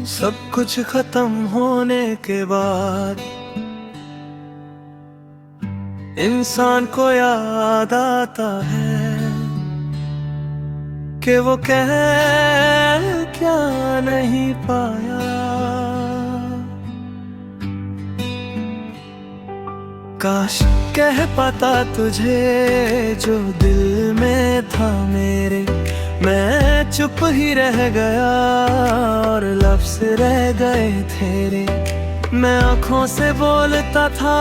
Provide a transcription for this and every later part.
सब कुछ खत्म होने के बाद इंसान को याद आता है कि वो कह क्या नहीं पाया। काश कह पाता तुझे जो दिल में था मेरे, मैं चुप ही रह गया और लफ्ज़ रह गए तेरे। मैं आँखों से बोलता था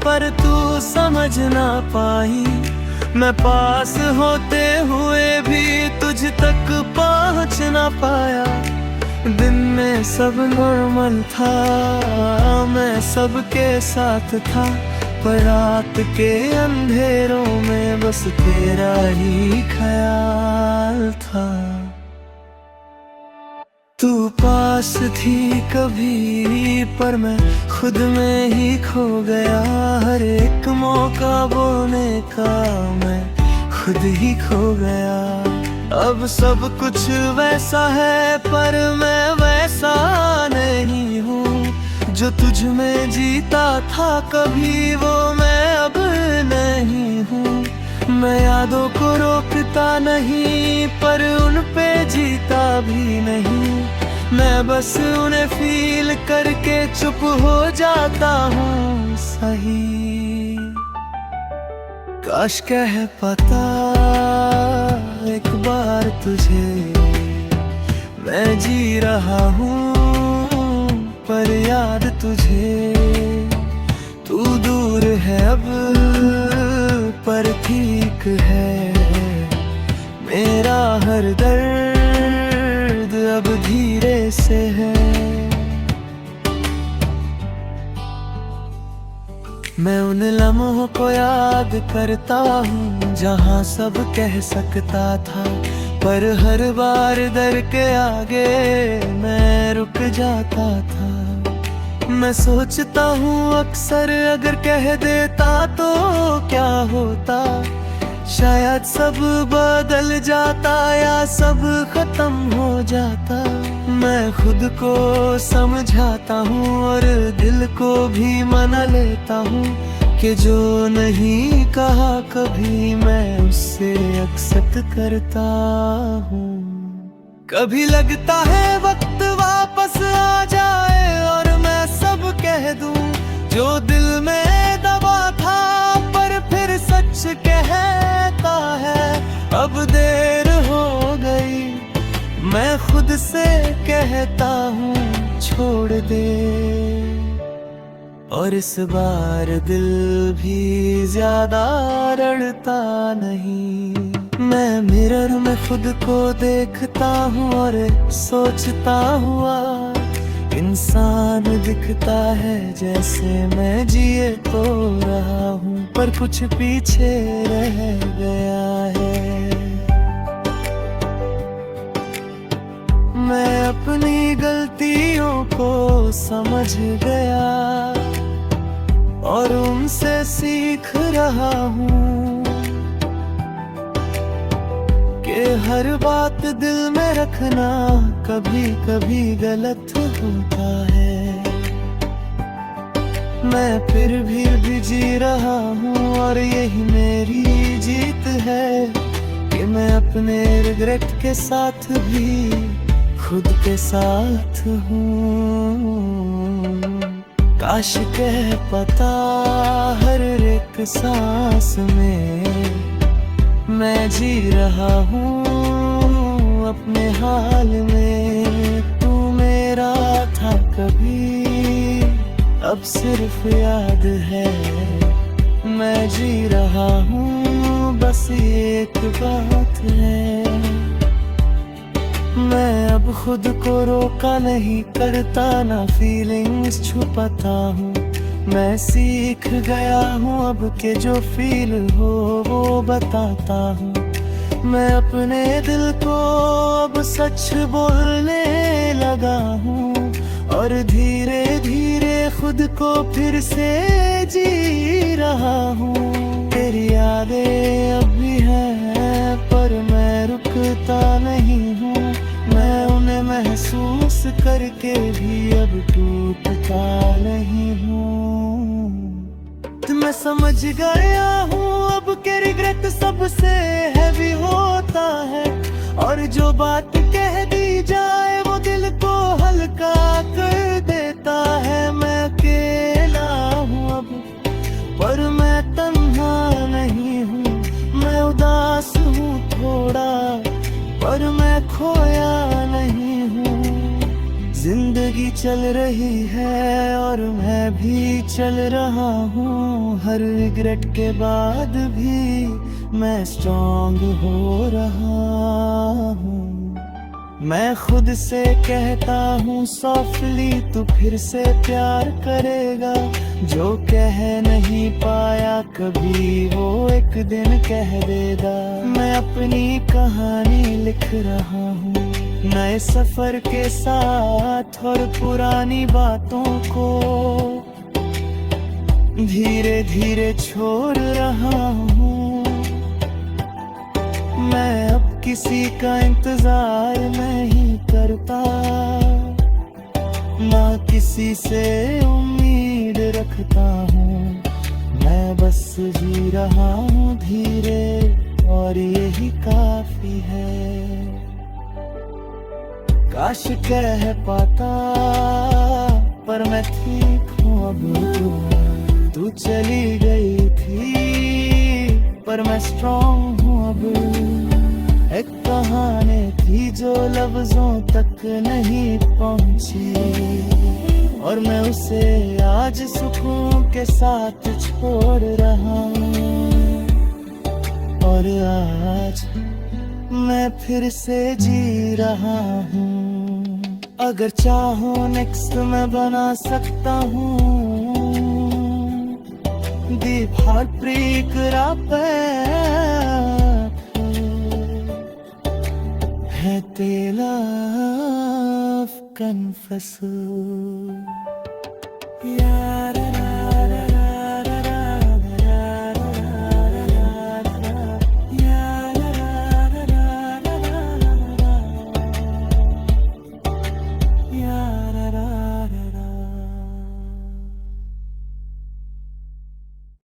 पर तू समझ ना पाई, मैं पास होते हुए भी तुझ तक पहुँच ना पाया। दिन में सब नॉर्मल था, मैं सबके साथ था, पर रात के अंधेरों में बस तेरा ही ख्याल था। तू पास थी कभी पर मैं खुद में ही खो गया, हर एक मौका बोलने का मैं खुद ही खो गया। अब सब कुछ वैसा है पर मैं वैसा नहीं हूँ, जो तुझ में जीता था कभी वो मैं अब नहीं हूँ। मैं यादों को रोकता नहीं पर उन पे जीता भी नहीं, मैं बस उन्हें फील करके चुप हो जाता हूँ सही। काश कह पता एक बार तुझे मैं जी रहा हूँ, पर याद तुझे तू दूर है अब, पर ठीक है मेरा हर दर्द अब धीरे से है। मैं उन लम्हों को याद करता हूँ जहाँ सब कह सकता था, पर हर बार डर के आगे मैं रुक जाता था। मैं सोचता हूँ अक्सर अगर कह देता तो क्या होता, शायद सब बदल जाता या सब खत्म हो जाता। मैं खुद को समझाता हूँ और दिल को भी मना लेता हूँ कि जो नहीं कहा कभी मैं उससे एक्सेप्ट करता हूँ। कभी लगता है वक्त वापस आ जाए और मैं सब कह दूं जो दिल में दबा था, पर फिर सच कहता है अब देर हो गई। मैं खुद से कहता हूँ छोड़ दे, और इस बार दिल भी ज्यादा रड़ता नहीं। मैं मिरर में खुद को देखता हूँ और सोचता हुआ इंसान दिखता है जैसे मैं जिए तो रहा हूँ, पर कुछ पीछे रह गया है। मैं अपनी गलतियों को समझ गया और उनसे सीख रहा हूँ कि हर बात दिल में रखना कभी कभी गलत होता है। मैं फिर भी जी रहा हूँ और यही मेरी जीत है कि मैं अपने रिग्रेट के साथ भी खुद के साथ हूँ। काश कह पता हर एक सांस में मैं जी रहा हूँ अपने हाल में। तू मेरा था कभी अब सिर्फ याद है, मैं जी रहा हूँ बस एक बात है। मैं अब खुद को रोका नहीं करता, ना फीलिंग्स छुपाता हूँ। मैं सीख गया हूँ अब के जो फील हो वो बताता हूँ। मैं अपने दिल को अब सच बोलने लगा हूँ और धीरे धीरे खुद खुद को फिर से जी रहा हूँ। तेरी यादें अब भी हैं पर मैं रुकता नहीं हूँ। मैं उन्हें महसूस करके भी अब टूटता नहीं हूँ। तो मैं समझ गया हूँ अब के रिग्रेट सबसे हैवी होता है, और जो बात कह दी जाए वो दिल को हल्का कर देता है। मैं अकेला हूँ अब पर मैं तन्हा नहीं हूँ। मैं उदास हूँ थोड़ा पर मैं खोया नहीं हूँ। जिंदगी चल रही है और मैं भी चल रहा हूँ। हर रिग्रेट के बाद भी मैं स्ट्रॉन्ग हो रहा हूँ। मैं खुद से कहता हूँ सॉफ्टली तू फिर से प्यार करेगा। जो कह नहीं पाया कभी वो एक दिन कह देगा। मैं अपनी कहानी लिख रहा हूँ नए सफर के साथ, और पुरानी बातों को धीरे धीरे छोड़ रहा हूँ। मैं अब किसी का इंतजार नहीं करता, ना किसी से उम्मीद रखता हूँ। मैं बस जी रहा हूँ धीरे और यही काफी है। काश कह पाता पर मैं ठीक हूँ अब। तू चली गई थी पर मैं स्ट्रॉन्ग हूँ अब। एक कहानी थी जो लफ्जों तक नहीं पहुंची, और मैं उसे आज सुकून के साथ छोड़ रहा हूँ। और आज मैं फिर से जी रहा हूँ। अगर चाहो नेक्स्ट मैं बना सकता हूँ deep heartbreak है तेरा confess यार।